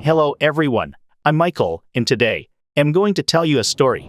Hello everyone, I'm Michael, and today, I'm going to tell you a story.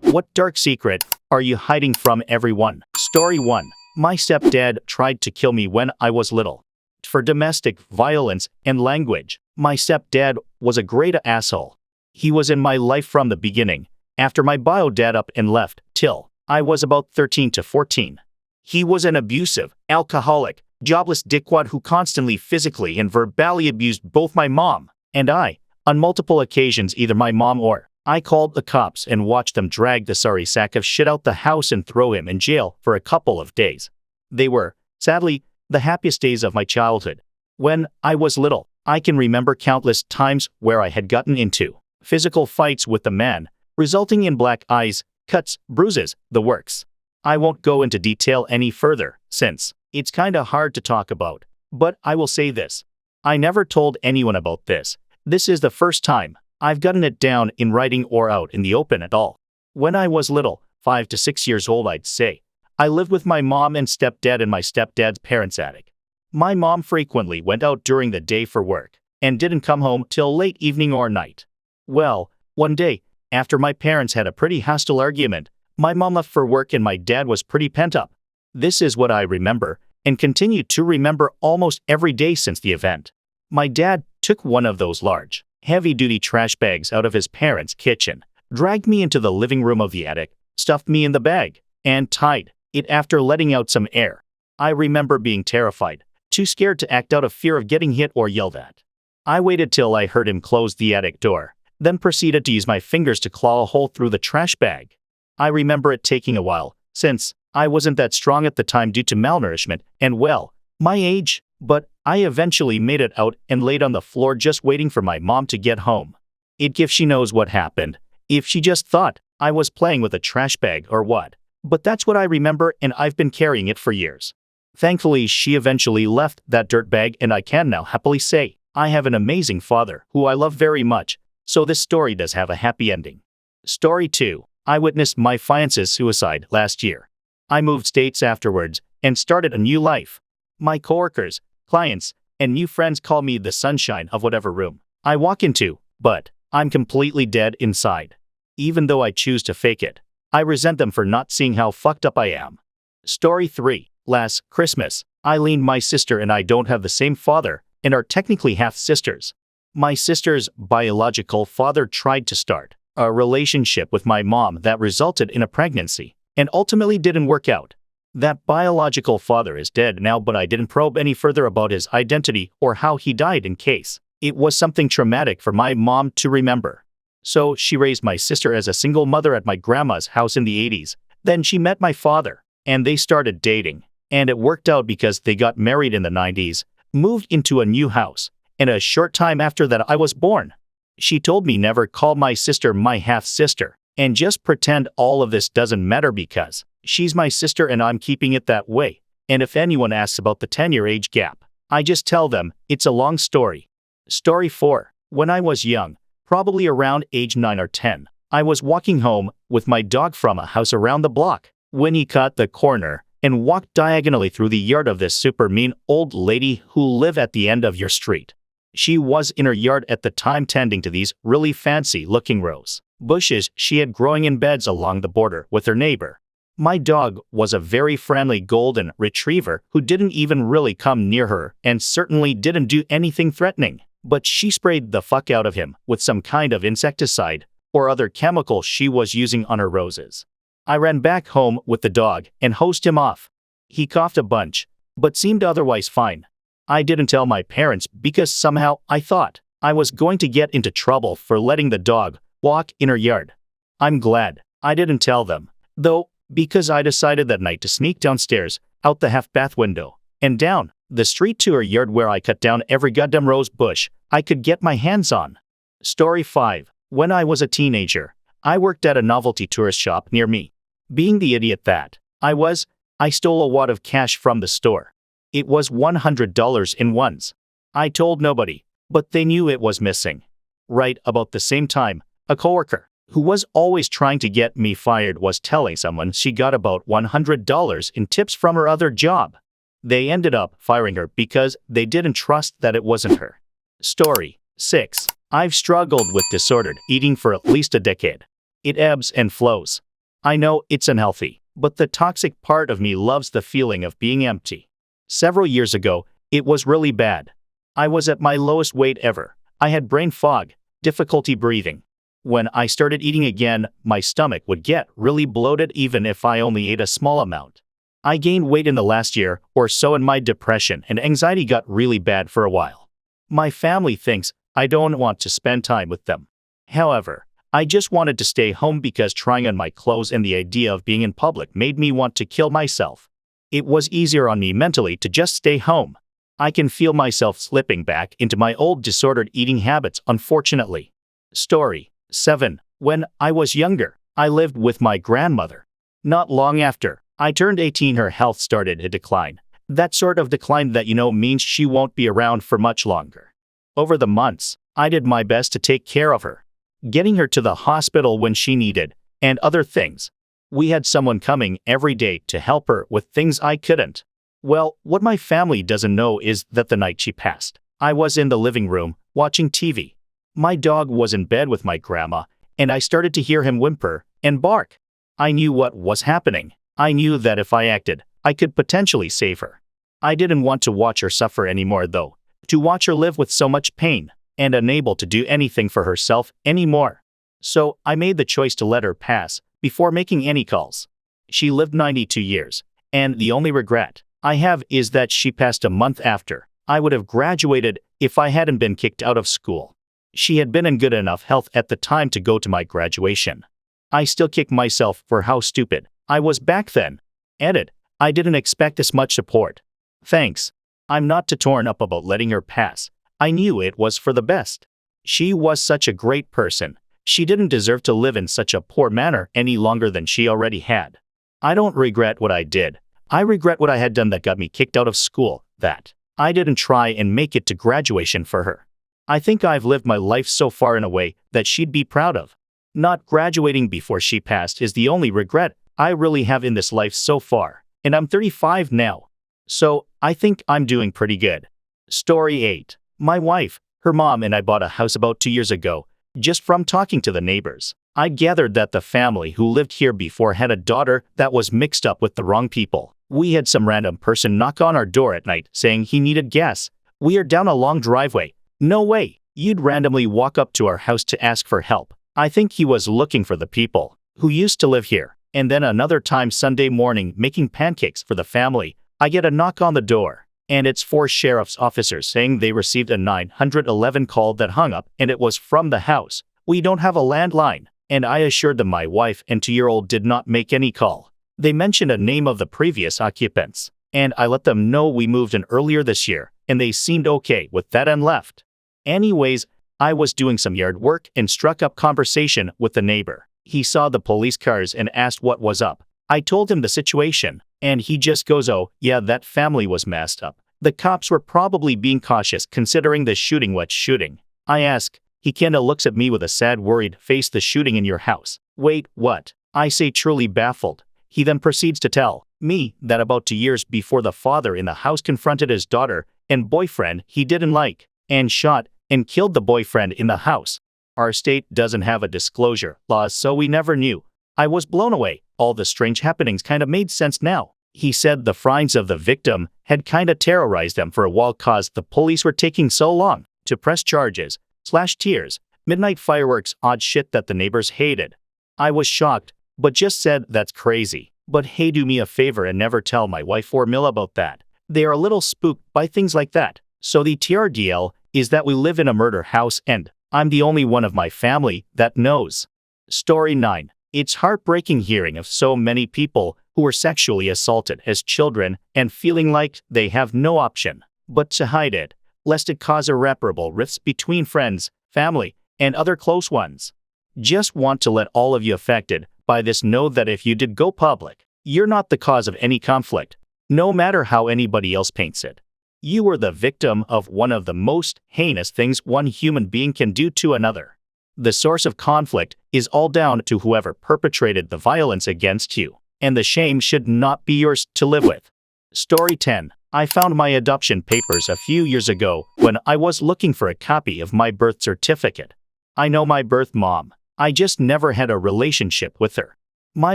What dark secret are you hiding from everyone? Story 1. My stepdad tried to kill me when I was little. For domestic violence and language, my stepdad was a great asshole. He was in my life from the beginning, after my bio dad up and left, till I was about 13 to 14. He was an abusive, alcoholic, jobless dickwad who constantly physically and verbally abused both my mom and I. On multiple occasions, either my mom or I called the cops and watched them drag the sorry sack of shit out the house and throw him in jail for a couple of days. They were, sadly, the happiest days of my childhood. When I was little, I can remember countless times where I had gotten into physical fights with the man, resulting in black eyes, cuts, bruises, the works. I won't go into detail any further, since it's kinda hard to talk about, but I will say this. I never told anyone about this. This is the first time I've gotten it down in writing or out in the open at all. When I was little, 5 to 6 years old I'd say, I lived with my mom and stepdad in my stepdad's parents' attic. My mom frequently went out during the day for work, and didn't come home till late evening or night. Well, one day, after my parents had a pretty hostile argument, my mom left for work and my dad was pretty pent up. This is what I remember, and continue to remember almost every day since the event. My dad took one of those large, heavy-duty trash bags out of his parents' kitchen, dragged me into the living room of the attic, stuffed me in the bag, and tied it after letting out some air. I remember being terrified, too scared to act out of fear of getting hit or yelled at. I waited till I heard him close the attic door, then proceeded to use my fingers to claw a hole through the trash bag. I remember it taking a while, since I wasn't that strong at the time due to malnourishment and, well, my age, but I eventually made it out and laid on the floor just waiting for my mom to get home. If she knows what happened, if she just thought I was playing with a trash bag or what. But that's what I remember, and I've been carrying it for years. Thankfully, she eventually left that dirt bag, and I can now happily say I have an amazing father who I love very much, so this story does have a happy ending. Story 2. I witnessed my fiance's suicide last year. I moved states afterwards and started a new life. My coworkers, clients, and new friends call me the sunshine of whatever room I walk into, but I'm completely dead inside. Even though I choose to fake it, I resent them for not seeing how fucked up I am. Story 3. Last Christmas, Eileen, my sister, and I don't have the same father and are technically half-sisters. My sister's biological father tried to start a relationship with my mom that resulted in a pregnancy and ultimately didn't work out. That biological father is dead now, but I didn't probe any further about his identity or how he died in case it was something traumatic for my mom to remember. So she raised my sister as a single mother at my grandma's house in the 80s. Then she met my father, and they started dating. And it worked out because they got married in the 90s, moved into a new house, and a short time after that I was born. She told me never call my sister my half-sister, and just pretend all of this doesn't matter because she's my sister and I'm keeping it that way. And if anyone asks about the 10-year age gap, I just tell them it's a long story. Story 4. When I was young, probably around age 9 or 10, I was walking home with my dog from a house around the block when he caught the corner and walked diagonally through the yard of this super mean old lady who lived at the end of your street. She was in her yard at the time tending to these really fancy-looking rose bushes she had growing in beds along the border with her neighbor. My dog was a very friendly golden retriever who didn't even really come near her and certainly didn't do anything threatening, but she sprayed the fuck out of him with some kind of insecticide or other chemical she was using on her roses. I ran back home with the dog and hosed him off. He coughed a bunch, but seemed otherwise fine. I didn't tell my parents because somehow I thought I was going to get into trouble for letting the dog walk in her yard. I'm glad I didn't tell them, though, because I decided that night to sneak downstairs, out the half-bath window, and down the street to her yard where I cut down every goddamn rose bush I could get my hands on. Story 5. When I was a teenager, I worked at a novelty tourist shop near me. Being the idiot that I was, I stole a wad of cash from the store. It was $100 in ones. I told nobody, but they knew it was missing. Right about the same time, a coworker who was always trying to get me fired was telling someone she got about $100 in tips from her other job. They ended up firing her because they didn't trust that it wasn't her. Story 6. I've struggled with disordered eating for at least a decade. It ebbs and flows. I know it's unhealthy, but the toxic part of me loves the feeling of being empty. Several years ago, it was really bad. I was at my lowest weight ever. I had brain fog, difficulty breathing. When I started eating again, my stomach would get really bloated even if I only ate a small amount. I gained weight in the last year or so, and my depression and anxiety got really bad for a while. My family thinks I don't want to spend time with them. However, I just wanted to stay home because trying on my clothes and the idea of being in public made me want to kill myself. It was easier on me mentally to just stay home. I can feel myself slipping back into my old disordered eating habits, unfortunately. Story 7. When I was younger, I lived with my grandmother. Not long after I turned 18, her health started to decline. That sort of decline that means she won't be around for much longer. Over the months, I did my best to take care of her, getting her to the hospital when she needed, and other things. We had someone coming every day to help her with things I couldn't. Well, what my family doesn't know is that the night she passed, I was in the living room watching TV. My dog was in bed with my grandma, and I started to hear him whimper and bark. I knew what was happening. I knew that if I acted, I could potentially save her. I didn't want to watch her suffer anymore, though, to watch her live with so much pain and unable to do anything for herself anymore. So I made the choice to let her pass before making any calls. She lived 92 years, and the only regret I have is that she passed a month after I would have graduated if I hadn't been kicked out of school. She had been in good enough health at the time to go to my graduation. I still kick myself for how stupid I was back then. Edit. I didn't expect this much support. Thanks. I'm not too torn up about letting her pass. I knew it was for the best. She was such a great person. She didn't deserve to live in such a poor manner any longer than she already had. I don't regret what I did. I regret what I had done that got me kicked out of school, that I didn't try and make it to graduation for her. I think I've lived my life so far in a way that she'd be proud of. Not graduating before she passed is the only regret I really have in this life so far, and I'm 35 now. So, I think I'm doing pretty good. Story 8. My wife, her mom, and I bought a house about 2 years ago, just from talking to the neighbors. I gathered that the family who lived here before had a daughter that was mixed up with the wrong people. We had some random person knock on our door at night saying he needed gas. We are down a long driveway. No way, you'd randomly walk up to our house to ask for help. I think he was looking for the people who used to live here. And then another time Sunday morning making pancakes for the family, I get a knock on the door, and it's 4 sheriff's officers saying they received a 911 call that hung up, and it was from the house. We don't have a landline, and I assured them my wife and 2-year-old did not make any call. They mentioned a name of the previous occupants, and I let them know we moved in earlier this year, and they seemed okay with that and left. Anyways, I was doing some yard work and struck up conversation with the neighbor. He saw the police cars and asked what was up. I told him the situation, and he just goes, "Oh, yeah, that family was messed up. The cops were probably being cautious considering the shooting." "What shooting?" I ask. He kinda looks at me with a sad, worried face. "The shooting in your house." "Wait, what?" I say, truly baffled. He then proceeds to tell me that about 2 years before, the father in the house confronted his daughter and boyfriend he didn't like, and shot and killed the boyfriend in the house. Our state doesn't have a disclosure law, so we never knew. I was blown away. All the strange happenings kinda made sense now. He said the friends of the victim had kinda terrorized them for a while cause the police were taking so long to press charges, /tears, midnight fireworks, odd shit that the neighbors hated. I was shocked, but just said that's crazy. But hey, do me a favor and never tell my wife or Mill about that. They are a little spooked by things like that. So the TRDL is that we live in a murder house and I'm the only one of my family that knows. Story 9. It's heartbreaking hearing of so many people who were sexually assaulted as children and feeling like they have no option but to hide it, lest it cause irreparable rifts between friends, family, and other close ones. Just want to let all of you affected by this know that if you did go public, you're not the cause of any conflict, no matter how anybody else paints it. You were the victim of one of the most heinous things one human being can do to another. The source of conflict is all down to whoever perpetrated the violence against you, and the shame should not be yours to live with. Story 10. I found my adoption papers a few years ago when I was looking for a copy of my birth certificate. I know my birth mom. I just never had a relationship with her. My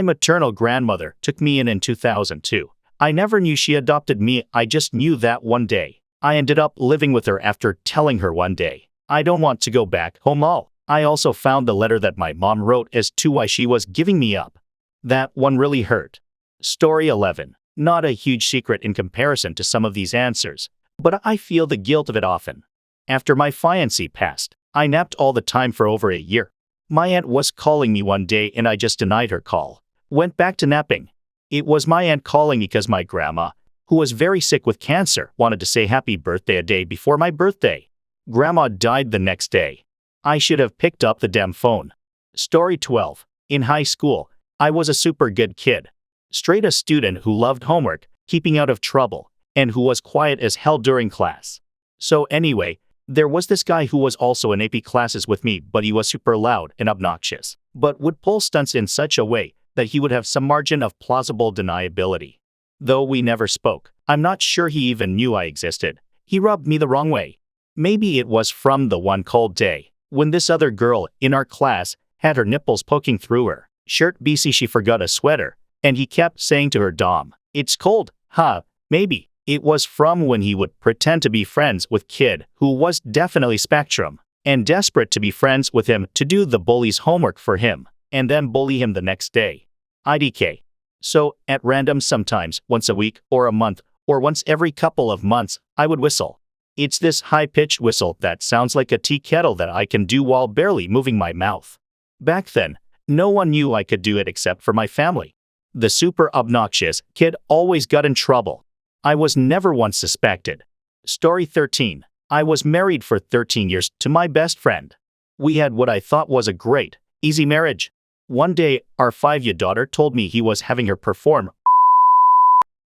maternal grandmother took me in 2002. I never knew she adopted me, I just knew that one day. I ended up living with her after telling her one day, I don't want to go back home. I also found the letter that my mom wrote as to why she was giving me up. That one really hurt. Story 11. Not a huge secret in comparison to some of these answers, but I feel the guilt of it often. After my fiancé passed, I napped all the time for over a year. My aunt was calling me one day and I just denied her call. Went back to napping. It was my aunt calling because my grandma, who was very sick with cancer, wanted to say happy birthday a day before my birthday. Grandma died the next day. I should have picked up the damn phone. Story 12. In high school, I was a super good kid. Straight A student who loved homework, keeping out of trouble, and who was quiet as hell during class. So anyway, there was this guy who was also in AP classes with me, but he was super loud and obnoxious, but would pull stunts in such a way that he would have some margin of plausible deniability. Though we never spoke, I'm not sure he even knew I existed. He rubbed me the wrong way. Maybe it was from the one cold day, when this other girl in our class had her nipples poking through her shirt BC she forgot a sweater, and he kept saying to her Dom, it's cold, huh? Maybe. It was from when he would pretend to be friends with kid who was definitely spectrum, and desperate to be friends with him to do the bully's homework for him, and then bully him the next day. IDK. So, at random sometimes, once a week, or a month, or once every couple of months, I would whistle. It's this high-pitched whistle that sounds like a tea kettle that I can do while barely moving my mouth. Back then, no one knew I could do it except for my family. The super obnoxious kid always got in trouble. I was never once suspected. Story 13. I was married for 13 years to my best friend. We had what I thought was a great, easy marriage. One day, our 5-year daughter told me he was having her perform.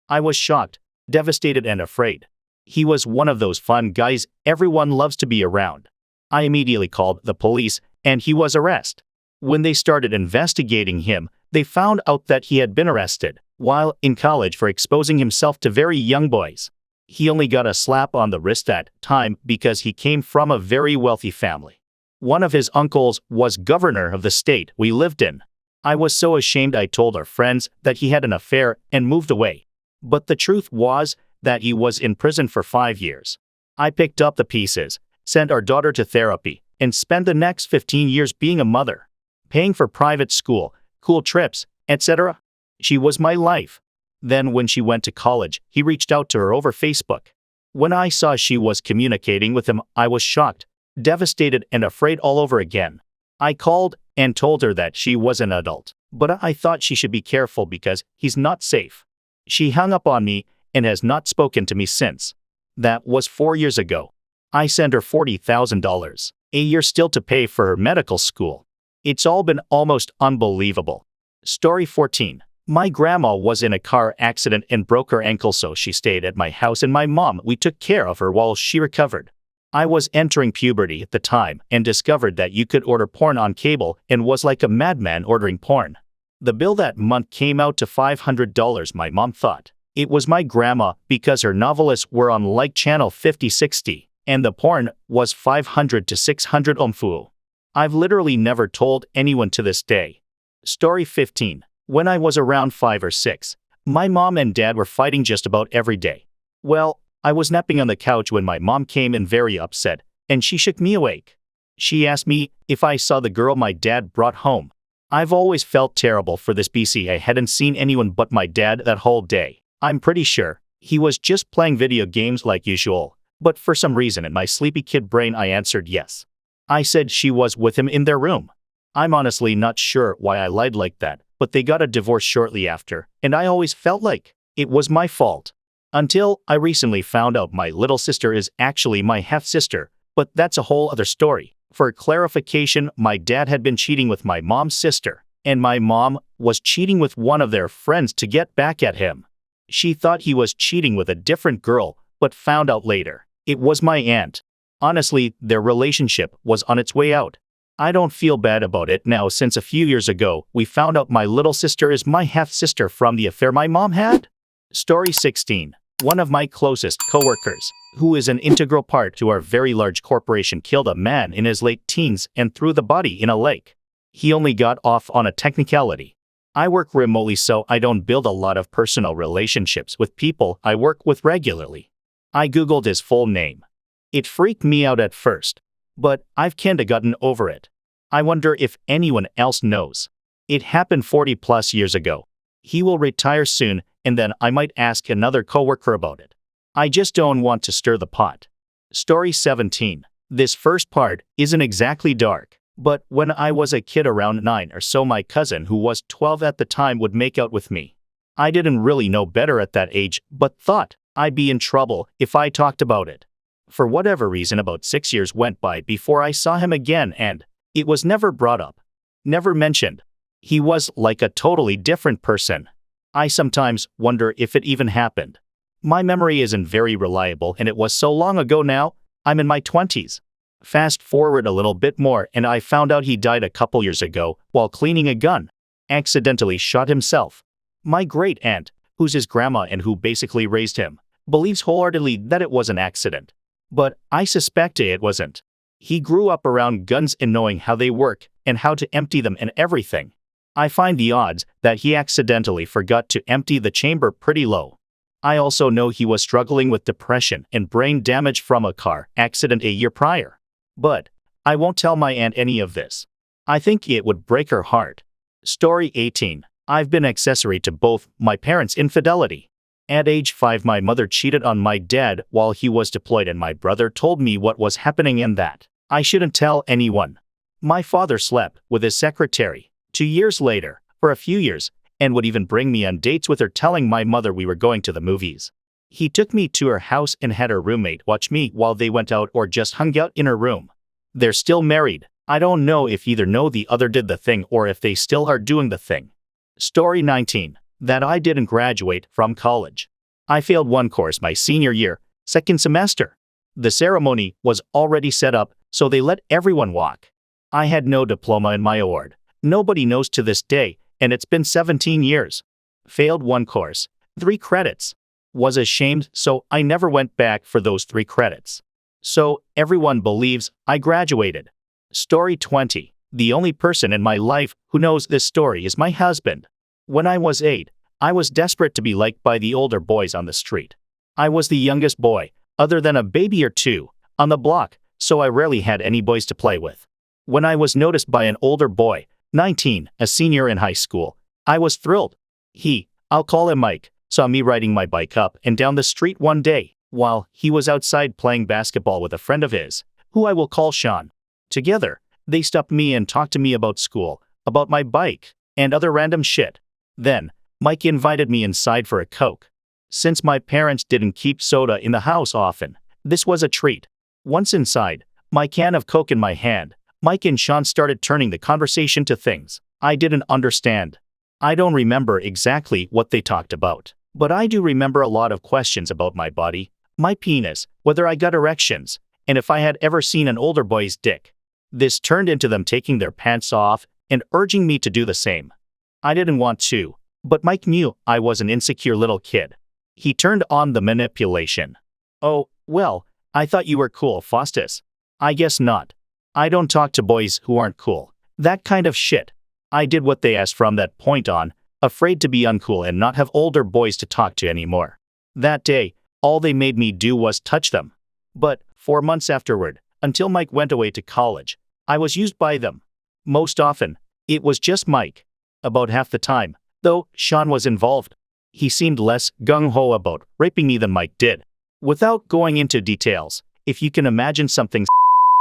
I was shocked, devastated and afraid. He was one of those fun guys everyone loves to be around. I immediately called the police and he was arrested. When they started investigating him, they found out that he had been arrested while in college for exposing himself to very young boys. He only got a slap on the wrist that time because he came from a very wealthy family. One of his uncles was governor of the state we lived in. I was so ashamed I told our friends that he had an affair and moved away. But the truth was that he was in prison for 5 years. I picked up the pieces, sent our daughter to therapy, and spent the next 15 years being a mother, paying for private school, cool trips, etc. She was my life. Then when she went to college, he reached out to her over Facebook. When I saw she was communicating with him, I was shocked, devastated and afraid all over again. I called and told her that she was an adult, but I thought she should be careful because he's not safe. She hung up on me and has not spoken to me since. That was 4 years ago. I sent her $40,000 a year still to pay for her medical school. It's all been almost unbelievable. Story 14. My grandma was in a car accident and broke her ankle, so she stayed at my house and my mom, we took care of her while she recovered. I was entering puberty at the time and discovered that you could order porn on cable and was like a madman ordering porn. The bill that month came out to $500. My mom thought it was my grandma because her novelists were on like channel 50-60 and the porn was 500 to 600 omfu. I've literally never told anyone to this day. Story 15. When I was around 5 or 6, my mom and dad were fighting just about every day. Well, I was napping on the couch when my mom came in very upset, and she shook me awake. She asked me if I saw the girl my dad brought home. I've always felt terrible for this BC. I hadn't seen anyone but my dad that whole day. I'm pretty sure he was just playing video games like usual, but for some reason in my sleepy kid brain I answered yes. I said she was with him in their room. I'm honestly not sure why I lied like that, but they got a divorce shortly after, and I always felt like it was my fault. Until I recently found out my little sister is actually my half-sister, but that's a whole other story. For clarification, my dad had been cheating with my mom's sister, and my mom was cheating with one of their friends to get back at him. She thought he was cheating with a different girl, but found out later it was my aunt. Honestly, their relationship was on its way out. I don't feel bad about it now since a few years ago we found out my little sister is my half-sister from the affair my mom had. Story 16. One of my closest coworkers, who is an integral part to our very large corporation, killed a man in his late teens and threw the body in a lake. He only got off on a technicality. I work remotely, so I don't build a lot of personal relationships with people I work with regularly. I googled his full name. It freaked me out at first, but I've kinda gotten over it. I wonder if anyone else knows. It happened 40 plus years ago. He will retire soon, and then I might ask another coworker about it. I just don't want to stir the pot. Story 17. This first part isn't exactly dark, but when I was a kid around 9 or so, my cousin, who was 12 at the time, would make out with me. I didn't really know better at that age, but thought I'd be in trouble if I talked about it. For whatever reason, about 6 years went by before I saw him again, and it was never brought up. Never mentioned. He was like a totally different person. I sometimes wonder if it even happened. My memory isn't very reliable, and it was so long ago now. I'm in my 20s. Fast forward a little bit more, and I found out he died a couple years ago while cleaning a gun. Accidentally shot himself. My great aunt, who's his grandma and who basically raised him, believes wholeheartedly that it was an accident. But I suspect it wasn't. He grew up around guns and knowing how they work and how to empty them and everything. I find the odds that he accidentally forgot to empty the chamber pretty low. I also know he was struggling with depression and brain damage from a car accident a year prior. But I won't tell my aunt any of this. I think it would break her heart. Story 18. I've been accessory to both my parents' infidelity. At age 5, my mother cheated on my dad while he was deployed, and my brother told me what was happening and that I shouldn't tell anyone. My father slept with his secretary 2 years later for a few years and would even bring me on dates with her, telling my mother we were going to the movies. He took me to her house and had her roommate watch me while they went out or just hung out in her room. They're still married. I don't know if either know the other did the thing or if they still are doing the thing. Story 19. That I didn't graduate from college. I failed one course my senior year, second semester. The ceremony was already set up, so they let everyone walk. I had no diploma in my award. Nobody knows to this day, and it's been 17 years. Failed one course, 3 credits. Was ashamed, so I never went back for those 3 credits. So everyone believes I graduated. Story 20. The only person in my life who knows this story is my husband. When I was 8, I was desperate to be liked by the older boys on the street. I was the youngest boy, other than a baby or two, on the block, so I rarely had any boys to play with. When I was noticed by an older boy, 19, a senior in high school, I was thrilled. He, I'll call him Mike, saw me riding my bike up and down the street one day, while he was outside playing basketball with a friend of his, who I will call Sean. Together, they stopped me and talked to me about school, about my bike, and other random shit. Then, Mike invited me inside for a Coke. Since my parents didn't keep soda in the house often, this was a treat. Once inside, my can of Coke in my hand, Mike and Sean started turning the conversation to things I didn't understand. I don't remember exactly what they talked about, but I do remember a lot of questions about my body, my penis, whether I got erections, and if I had ever seen an older boy's dick. This turned into them taking their pants off and urging me to do the same. I didn't want to, but Mike knew I was an insecure little kid. He turned on the manipulation. Oh, well, I thought you were cool, Faustus. I guess not. I don't talk to boys who aren't cool. That kind of shit. I did what they asked from that point on, afraid to be uncool and not have older boys to talk to anymore. That day, all they made me do was touch them. But 4 months afterward, until Mike went away to college, I was used by them. Most often, it was just Mike. About half the time, though, Sean was involved. He seemed less gung-ho about raping me than Mike did. Without going into details, if you can imagine something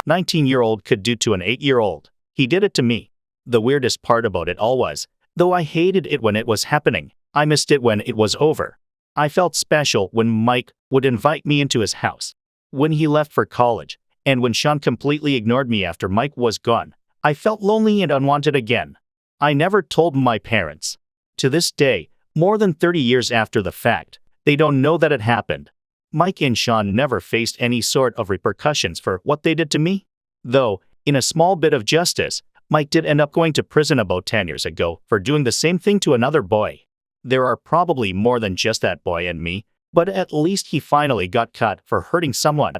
19-year-old could do to an 8-year-old, he did it to me. The weirdest part about it all was, though I hated it when it was happening, I missed it when it was over. I felt special when Mike would invite me into his house. When he left for college, and when Sean completely ignored me after Mike was gone, I felt lonely and unwanted again. I never told my parents. To this day, more than 30 years after the fact, they don't know that it happened. Mike and Sean never faced any sort of repercussions for what they did to me. Though, in a small bit of justice, Mike did end up going to prison about 10 years ago for doing the same thing to another boy. There are probably more than just that boy and me, But at least he finally got caught for hurting someone.